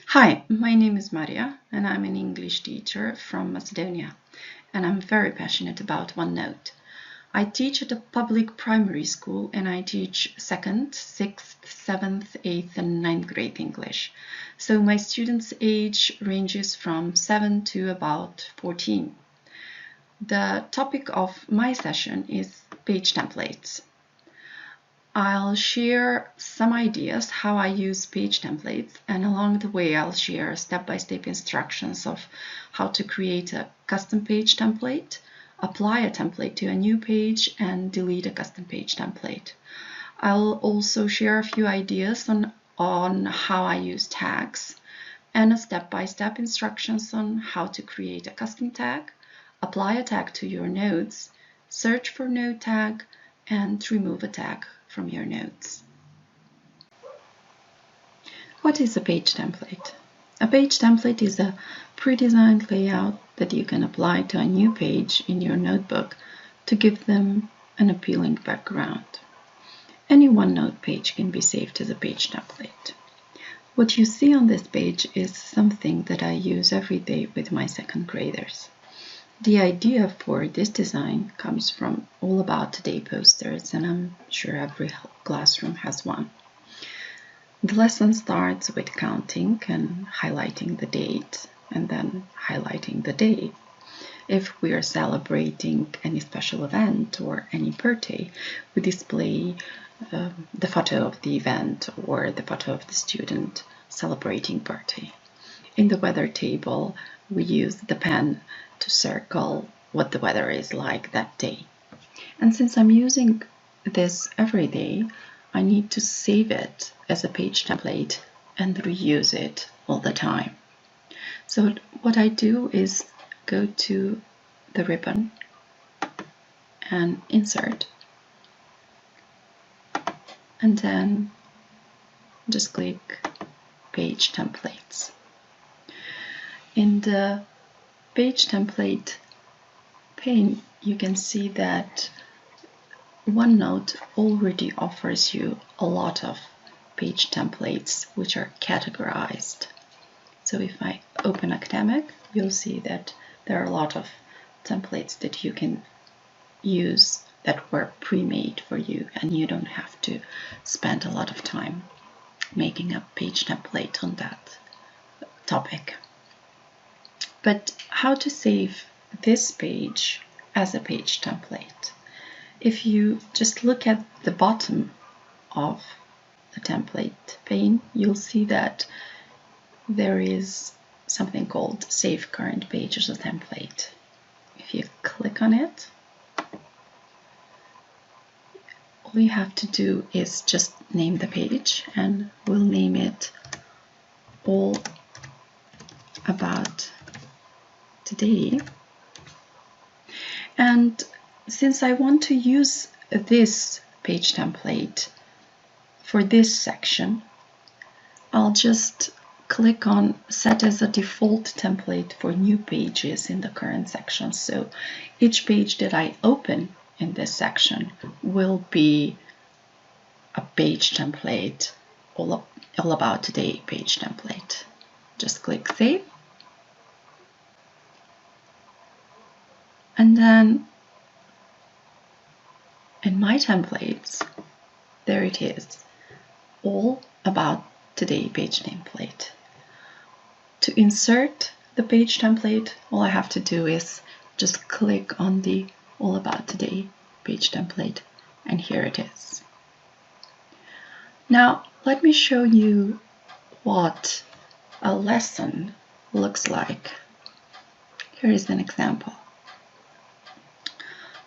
Hi, my name is Marija and I'm an English teacher from Macedonia, and I'm very passionate about OneNote. I teach at a public primary school and I teach 2nd, 6th, 7th, 8th and 9th grade English. So my students' age ranges from 7 to about 14. The topic of my session is page templates. I'll share some ideas how I use page templates, and along the way I'll share step-by-step instructions of how to create a custom page template, apply a template to a new page, and delete a custom page template. I'll also share a few ideas on how I use tags and a step-by-step instructions on how to create a custom tag, apply a tag to your notes, search for node tag, and remove a tag from your notes. What is a page template? A page template is a pre-designed layout that you can apply to a new page in your notebook to give them an appealing background. Any OneNote page can be saved as a page template. What you see on this page is something that I use every day with my second graders. The idea for this design comes from All About Today posters, and I'm sure every classroom has one. The lesson starts with counting and highlighting the date, and then highlighting the day. If we are celebrating any special event or any birthday, we display the photo of the event or the photo of the student celebrating birthday. In the weather table, we use the pen to circle what the weather is like that day. And since I'm using this every day, I need to save it as a page template and reuse it all the time. So what I do is go to the ribbon and insert, and then just click page templates. In the page template pane, you can see that OneNote already offers you a lot of page templates which are categorized. So if I open academic, you'll see that there are a lot of templates that you can use that were pre-made for you, and you don't have to spend a lot of time making a page template on that topic. But how to save this page as a page template? If you just look at the bottom of the template pane, you'll see that there is something called Save Current Page as a Template. If you click on it, all you have to do is just name the page, and we'll name it All About Today. And since I want to use this page template for this section, I'll just click on Set as a Default Template for New Pages in the current section. So each page that I open in this section will be a page template, all about today page template. Just click Save. And then in my templates, there it is, All About Today page template. To insert the page template, all I have to do is just click on the All About Today page template, and here it is. Now let me show you what a lesson looks like. Here is an example.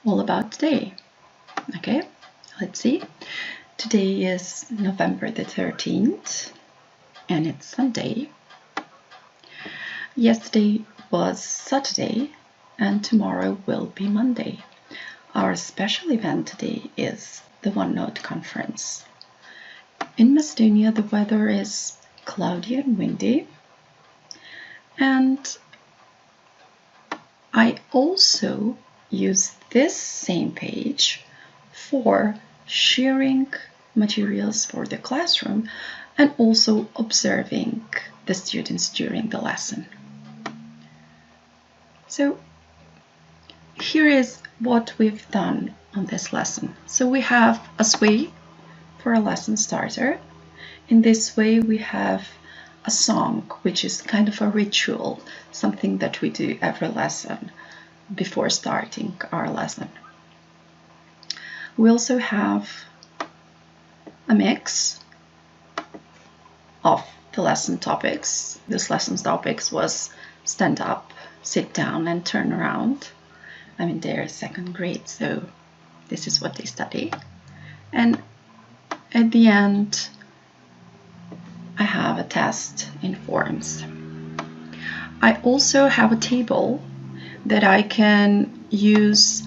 All About Today. Okay, let's see. Today is November the 13th and it's Sunday. Yesterday was Saturday and tomorrow will be Monday. Our special event today is the OneNote conference. In Macedonia, the weather is cloudy and windy, and I also use this same page for sharing materials for the classroom and also observing the students during the lesson. So here is what we've done on this lesson. So we have a sway for a lesson starter. In this way we have a song, which is kind of a ritual, something that we do every lesson before starting our lesson. We also have a mix of the lesson topics. This lesson's topics was stand up, sit down, and turn around. I mean, they're second grade, so this is what they study. And at the end, I have a test in forms. I also have a table that I can use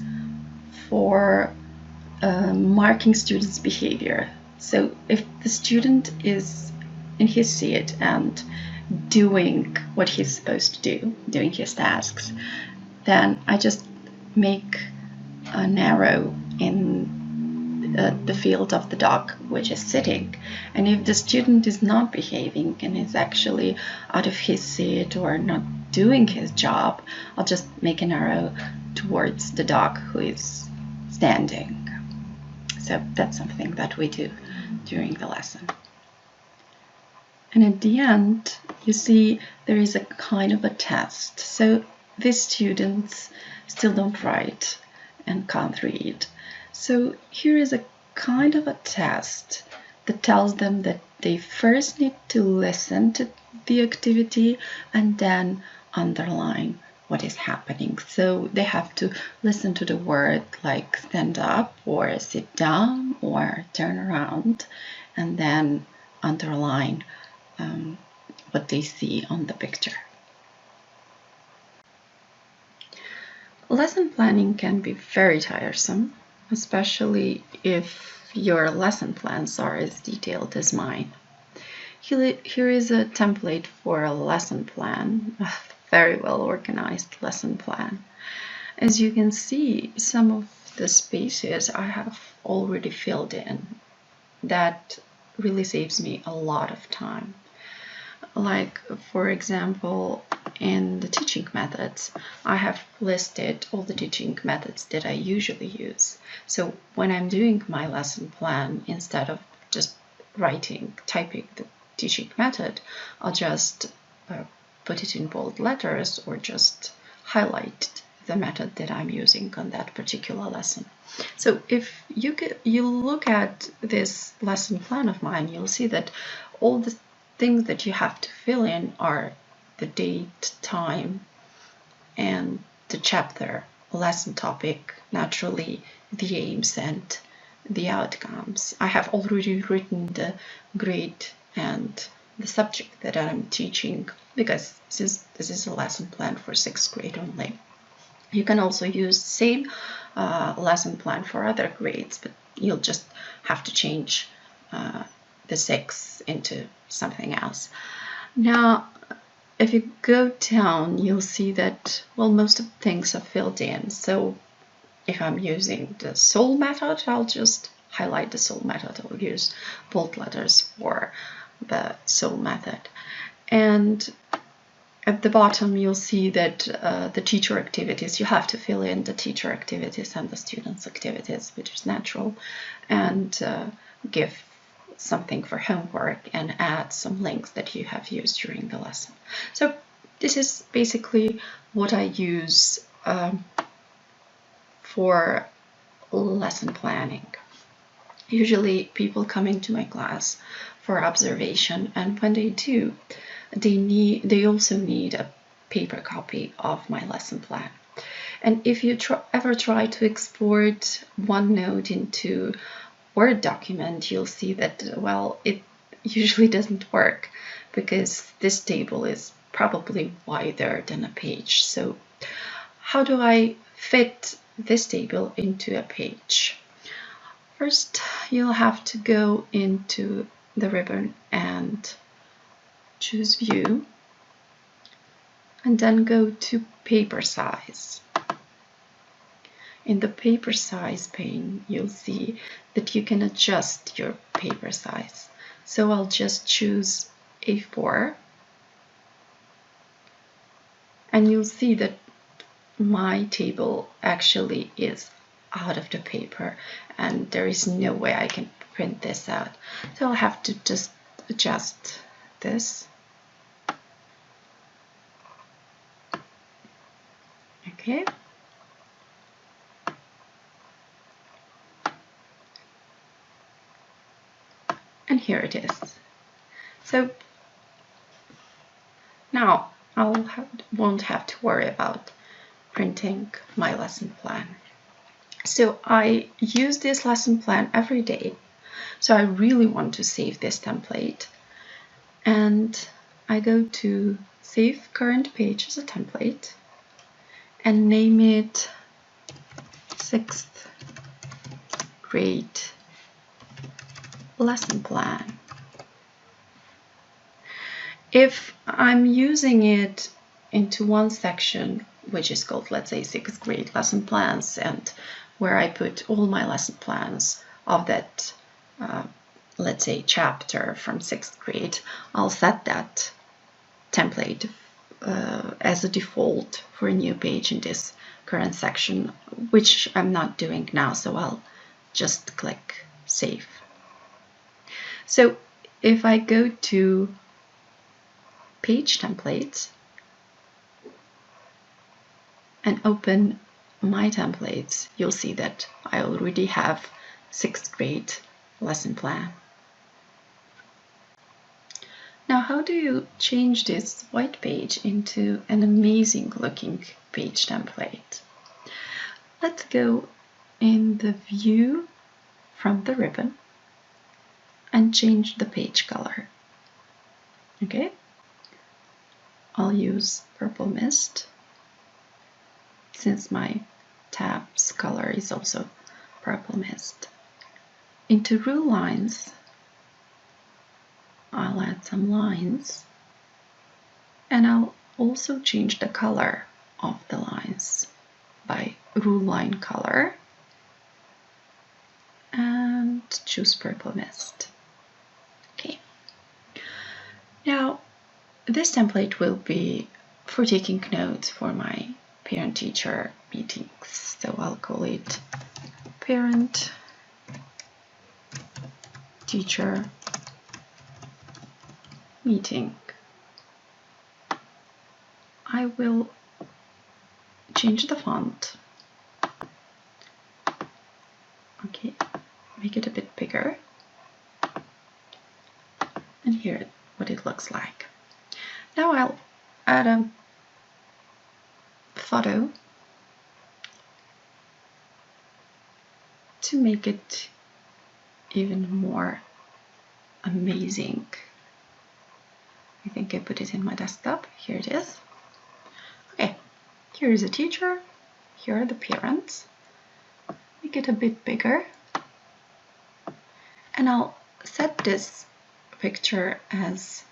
for marking students' behavior. So if the student is in his seat and doing what he's supposed to do, doing his tasks, then I just make an arrow in the field of the dog which is sitting. And if the student is not behaving and is actually out of his seat or not doing his job, I'll just make an arrow towards the dog who is standing. So that's something that we do during the lesson. And at the end, you see there is a kind of a test. So these students still don't write and can't read. So here is a kind of a test that tells them that they first need to listen to the activity and then underline what is happening. So they have to listen to the word like stand up or sit down or turn around, and then underline what they see on the picture. Lesson planning can be very tiresome, especially if your lesson plans are as detailed as mine. Here is a template for a lesson plan, a very well organized lesson plan. As you can see, some of the spaces I have already filled in. That really saves me a lot of time. Like, for example, in the teaching methods, I have listed all the teaching methods that I usually use. So when I'm doing my lesson plan, instead of just typing the teaching method, I'll just put it in bold letters or just highlight the method that I'm using on that particular lesson. So if you look at this lesson plan of mine, you'll see that all the things that you have to fill in are the date, time, and the chapter, lesson topic, naturally the aims and the outcomes. I have already written the grade and the subject that I'm teaching, because since this is a lesson plan for 6th grade only. You can also use the same lesson plan for other grades, but you'll just have to change the 6 into something else. Now, if you go down, you'll see that, well, most of the things are filled in. So if I'm using the SOL method, I'll just highlight the SOL method. I'll use bold letters for the SOL method. And at the bottom, you'll see that the teacher activities, you have to fill in the teacher activities and the students' activities, which is natural, and give something for homework and add some links that you have used during the lesson. So this is basically what I use for lesson planning. Usually people come into my class for observation, and when they do, they also need a paper copy of my lesson plan. And if you ever try to export OneNote into Word document, you'll see that, well, it usually doesn't work, because this table is probably wider than a page. So how do I fit this table into a page? First, you'll have to go into the ribbon and choose View, and then go to Paper Size. In the Paper Size pane, you'll see that you can adjust your paper size. So I'll just choose A4, and you'll see that my table actually is out of the paper, and there is no way I can print this out. So I'll have to just adjust this. Okay. And here it is. So now won't have to worry about printing my lesson plan. So I use this lesson plan every day. So I really want to save this template. And I go to Save Current Page as a template and name it 6th grade lesson plan. If I'm using it into one section, which is called, let's say, 6th grade lesson plans, and where I put all my lesson plans of that, let's say, chapter from 6th grade, I'll set that template as a default for a new page in this current section, which I'm not doing now, so I'll just click Save. So if I go to Page Templates and open my templates, you'll see that I already have 6th grade lesson plan. Now, how do you change this white page into an amazing looking page template? Let's go in the view from the ribbon and change the page color. Okay, I'll use Purple Mist since my tab's color is also Purple Mist. Into rule lines, I'll add some lines, and I'll also change the color of the lines by rule line color and choose Purple Mist. Okay. Now, this template will be for taking notes for my parent-teacher meetings. So I'll call it parent-teacher meeting. I will change the font. Okay, make it a bit bigger. And here what it looks like. Now I'll add a photo to make it even more amazing. I think I put it in my desktop. Here it is. Okay, here is a teacher. Here are the parents. Make it a bit bigger. And I'll set this picture as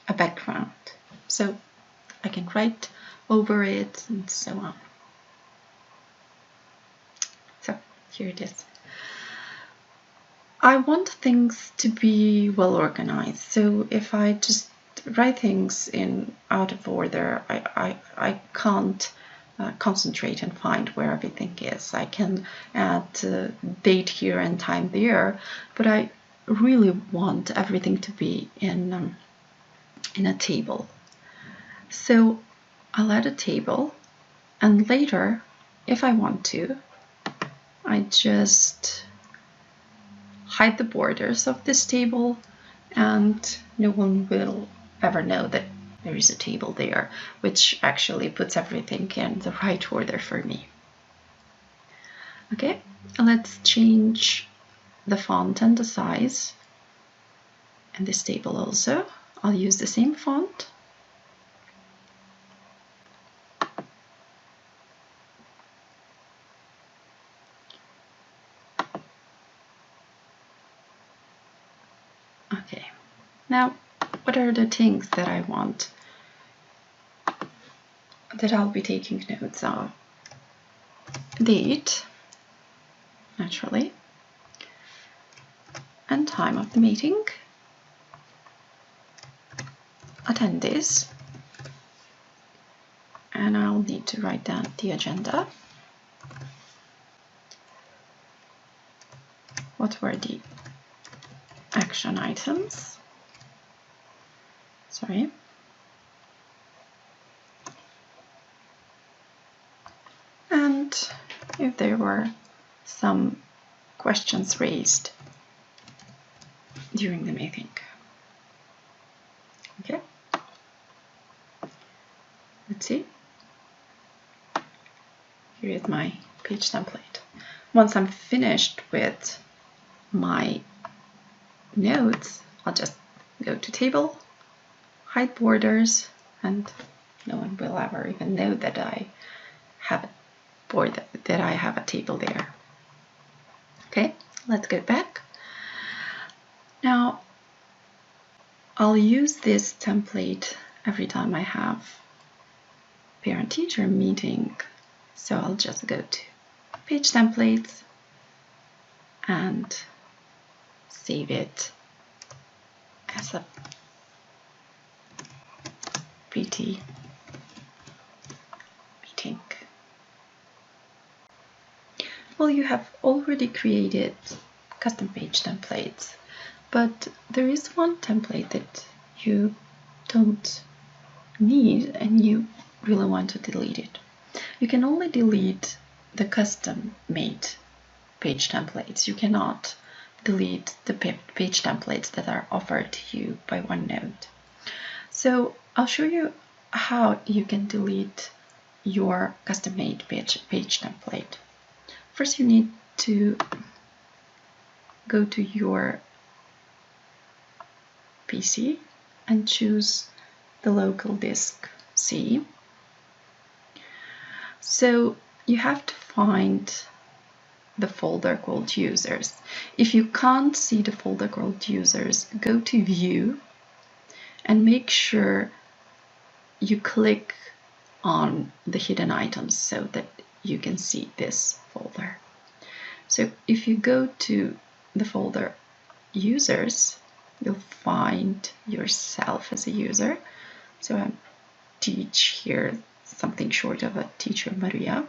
a background, so I can write over it and so on. So here it is. I want things to be well organized, so if I just write things in out of order, I can't concentrate and find where everything is. I can add date here and time there, but I really want everything to be in a table. So I'll add a table, and later, if I want to, I just hide the borders of this table, and no one will ever know that there is a table there, which actually puts everything in the right order for me. Okay, let's change the font and the size, and this table also. I'll use the same font. Okay, now what are the things that I want that I'll be taking notes of? Date, naturally, and time of the meeting, attendees, to write down the agenda. What were the action items? Sorry. And if there were some questions raised during the meeting. Okay. Let's see. Here is my page template. Once I'm finished with my notes, I'll just go to table, hide borders, and no one will ever even know that I have a board, that I have a table there. Okay, let's go back. Now, I'll use this template every time I have parent-teacher meeting. So I'll just go to page templates and save it as a PT meeting. Well, you have already created custom page templates, but there is one template that you don't need and you really want to delete it. You can only delete the custom made page templates. You cannot delete the page templates that are offered to you by OneNote. So I'll show you how you can delete your custom made page template. First, you need to go to your PC and choose the local disk C. So you have to find the folder called users. If you can't see the folder called users, go to view and make sure you click on the hidden items so that you can see this folder. So if you go to the folder users, you'll find yourself as a user. So I teach here something short of a teacher Marija.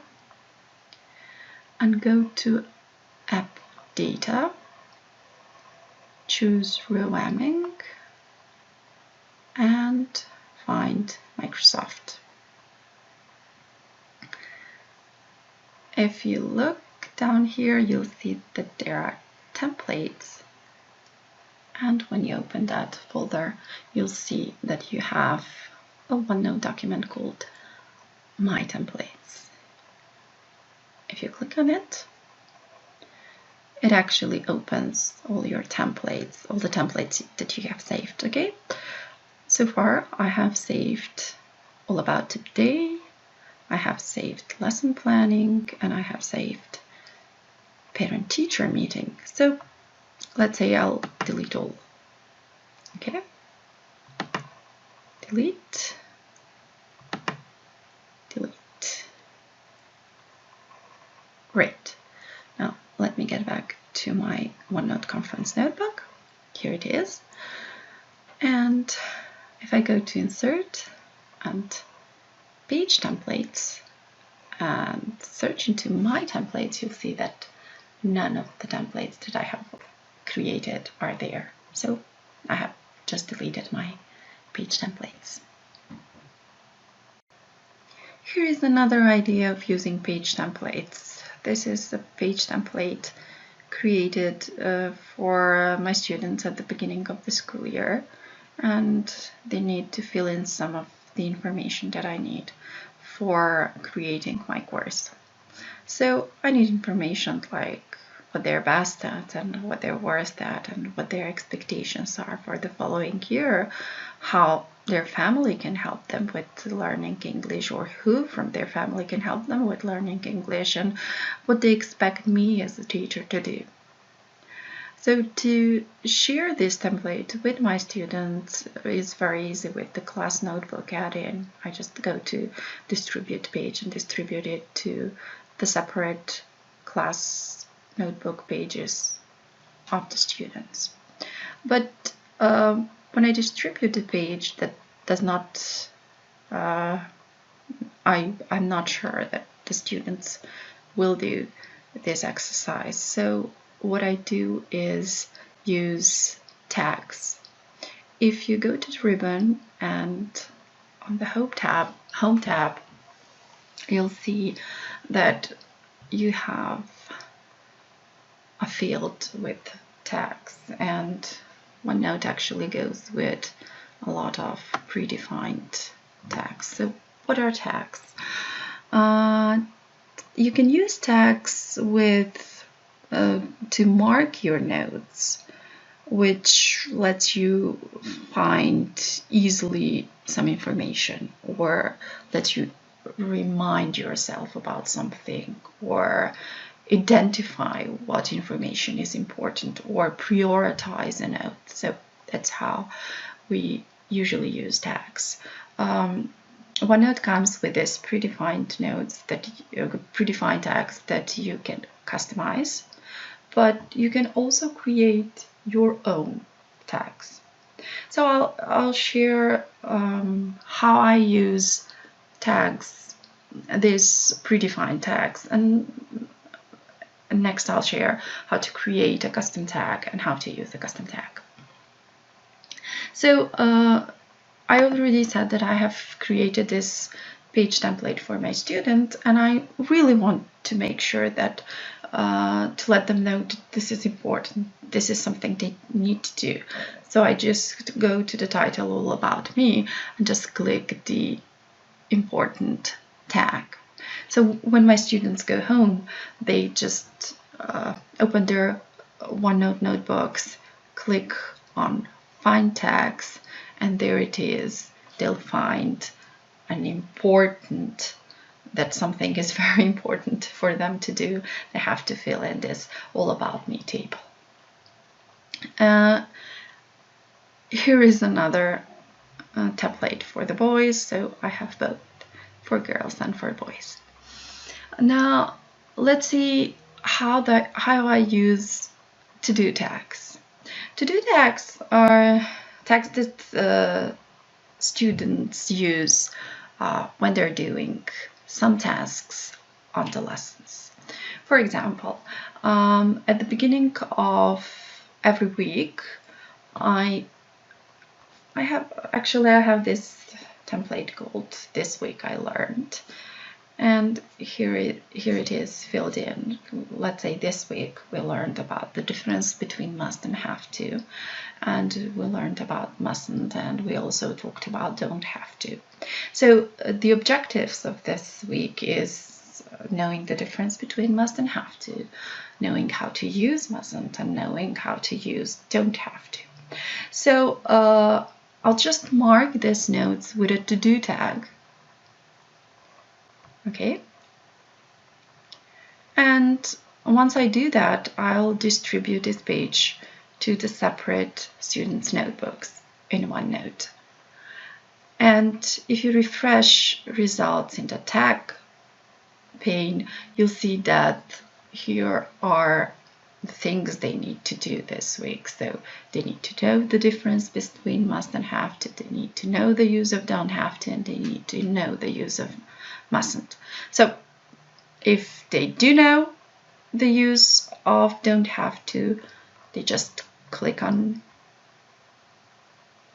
And go to app data, choose roaming, and find Microsoft. If you look down here, you'll see that there are templates, and when you open that folder, you'll see that you have a OneNote document called My Templates. If you click on it, it actually opens all your templates, all the templates that you have saved, okay? So far, I have saved all about today, I have saved lesson planning, and I have saved parent-teacher meeting. So let's say I'll delete all, okay? Delete, delete. Great. Now let me get back to my OneNote conference notebook. Here it is. And if I go to insert and page templates and search into my templates, you'll see that none of the templates that I have created are there. So I have just deleted my page templates. Here is another idea of using page templates. This is a page template created for my students at the beginning of the school year, and they need to fill in some of the information that I need for creating my course. So I need information like what they're best at and what they're worst at and what their expectations are for the following year, how their family can help them with learning English, or who from their family can help them with learning English, and what they expect me as a teacher to do. So to share this template with my students is very easy with the class notebook add-in. I just go to distribute page and distribute it to the separate class notebook pages of the students. But when I distribute the page, that does not I'm not sure that the students will do this exercise. So what I do is use tags. If you go to the ribbon and on the home tab, you'll see that you have a field with tags, and OneNote actually goes with a lot of predefined tags. So what are tags? You can use tags with to mark your notes, which lets you find easily some information, or lets you remind yourself about something, or identify what information is important, or prioritize a note. So that's how we usually use tags. OneNote comes with this predefined tags that you can customize, but you can also create your own tags. So I'll share how I use tags, these predefined tags, and next I'll share how to create a custom tag and how to use the custom tag. So I already said that I have created this page template for my student, and I really want to make sure that to let them know that this is important, this is something they need to do. So I just go to the title, All About Me, and just click the important tag. So when my students go home, they just open their OneNote notebooks, click on Find Tags, and there it is. They'll find an important, that something is very important for them to do. They have to fill in this All About Me table. Here is another template for the boys. So I have both for girls and for boys. Now let's see how I use to-do tags. To-do tags are tags that students use when they're doing some tasks on the lessons. For example, at the beginning of every week, I have this template called This Week I Learned, and here it is filled in. Let's say this week we learned about the difference between must and have to, and we learned about mustn't, and we also talked about don't have to. So the objectives of this week is knowing the difference between must and have to, knowing how to use mustn't, and knowing how to use don't have to. So I'll just mark these notes with a to-do tag. Okay. And once I do that, I'll distribute this page to the separate students' notebooks in OneNote. And if you refresh results in the tag pane, you'll see that here are the things they need to do this week. So they need to know the difference between must and have to, they need to know the use of don't have to, and they need to know the use of mustn't. So if they do know the use of don't have to, they just click on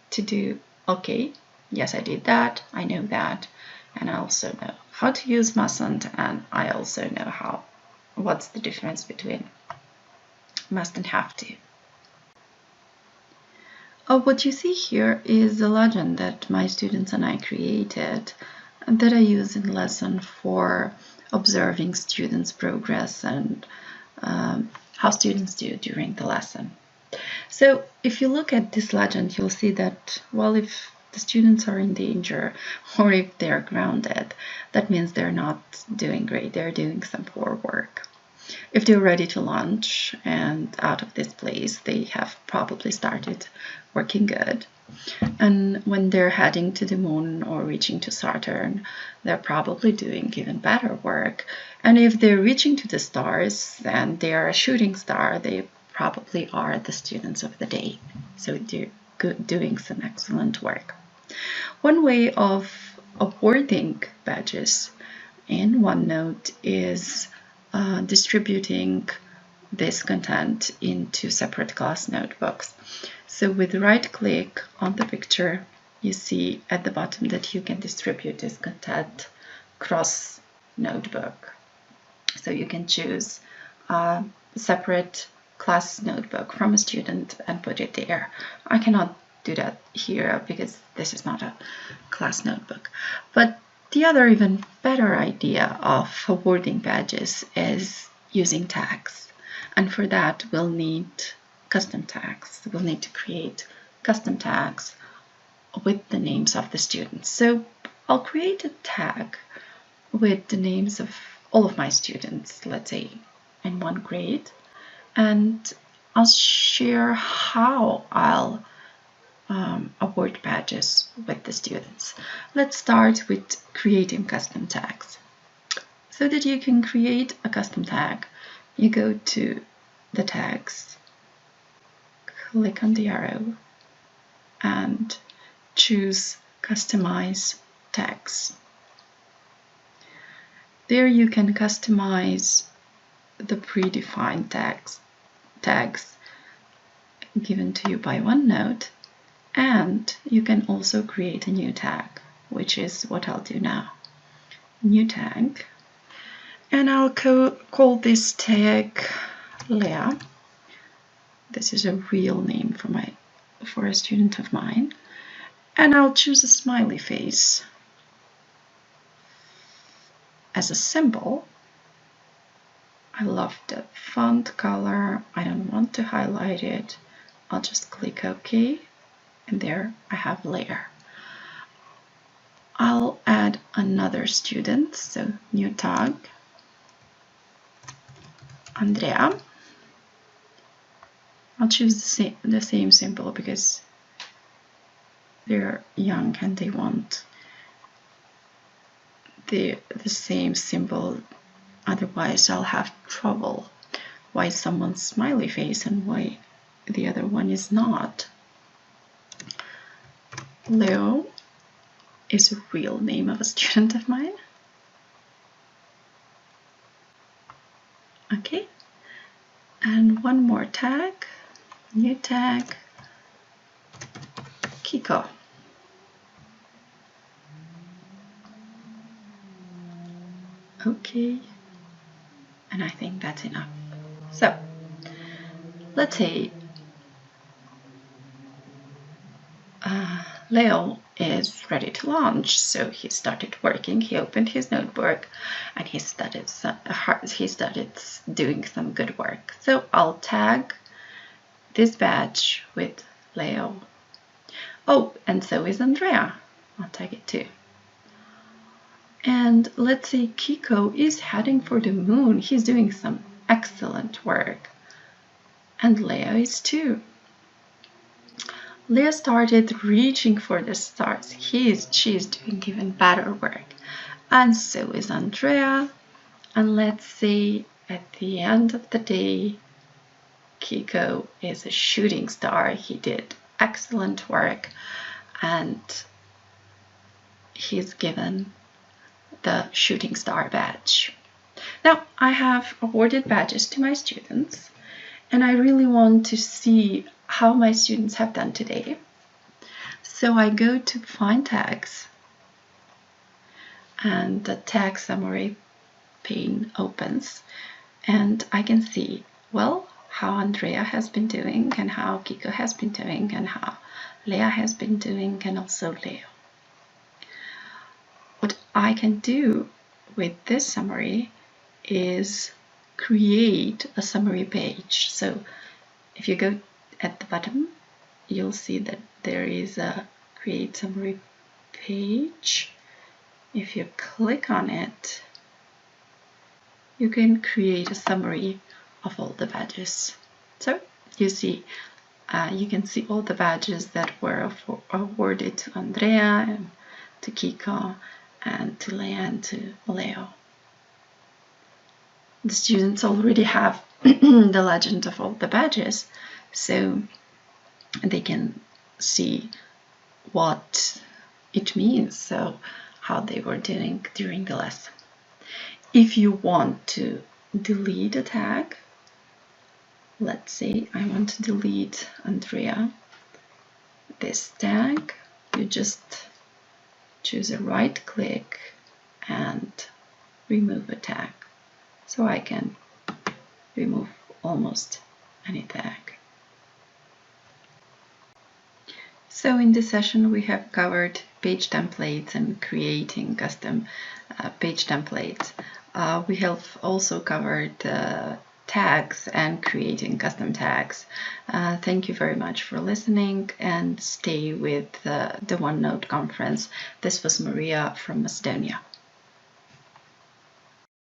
to do. Okay, yes, I did that, I know that, and I also know how to use mustn't, and I also know what's the difference between must and have to. What you see here is the legend that my students and I created, and that I use in lesson for observing students' progress and how students do during the lesson. So if you look at this legend, you'll see that, well, if the students are in danger or if they're grounded, that means they're not doing great, they're doing some poor work. If they're ready to launch and out of this place, they have probably started working good. And when they're heading to the moon or reaching to Saturn, they're probably doing even better work. And if they're reaching to the stars and they are a shooting star, they probably are the students of the day. So they're doing some excellent work. One way of awarding badges in OneNote is distributing this content into separate class notebooks. So with right click on the picture, you see at the bottom that you can distribute this content cross notebook. So you can choose a separate class notebook from a student and put it there. I cannot do that here because this is not a class notebook. But the other even better idea of awarding badges is using tags. And for that, we'll need custom tags. We'll need to create custom tags with the names of the students. So I'll create a tag with the names of all of my students, let's say in one grade, and I'll share how I'll award badges with the students. Let's start with creating custom tags. So that you can create a custom tag, you go to the tags, click on the arrow, and choose Customize Tags. There you can customize the predefined tags given to you by OneNote, and you can also create a new tag, which is what I'll do now. New tag, and I'll call this tag Leah. This is a real name for a student of mine, and I'll choose a smiley face as a symbol. I love the font color. I don't want to highlight it. I'll just click OK, and there I have Leah. I'll add another student, so new tag, Andrea. I'll choose the same symbol because they're young and they want the same symbol. Otherwise I'll have trouble why someone's smiley face and why the other one is not. Leo is a real name of a student of mine. Okay, and one more tag, new tag, Kiko. Okay, and I think that's enough. So let's say Leo is ready to launch, so he started working. He opened his notebook and he started doing some good work. So I'll tag this badge with Leo. Oh, and so is Andrea. I'll tag it too. And let's say Kiko is heading for the moon. He's doing some excellent work. And Leo is too. Leo started reaching for the stars. She's doing even better work. And so is Andrea. And let's say at the end of the day, Kiko is a shooting star. He did excellent work and he's given the shooting star badge. Now I have awarded badges to my students and I really want to see how my students have done today. So I go to Find Tags and the tag summary pane opens and I can see, well, how Andrea has been doing and how Kiko has been doing and how Leah has been doing and also Leo. What I can do with this summary is create a summary page. So if you go at the bottom, you'll see that there is a create summary page. If you click on it, you can create a summary of all the badges. So you see, you can see all the badges that were awarded to Andrea and to Kiko and to Leah and to Leo. The students already have the legend of all the badges, so they can see what it means. So how they were doing during the lesson. If you want to delete a tag, let's say I want to delete Andrea, this tag, you just choose a right click and remove a tag. So I can remove almost any tag. So in this session we have covered page templates and creating custom page templates. We have also covered tags and creating custom tags. Thank you very much for listening, and stay with the OneNote conference. This was Marija from Macedonia.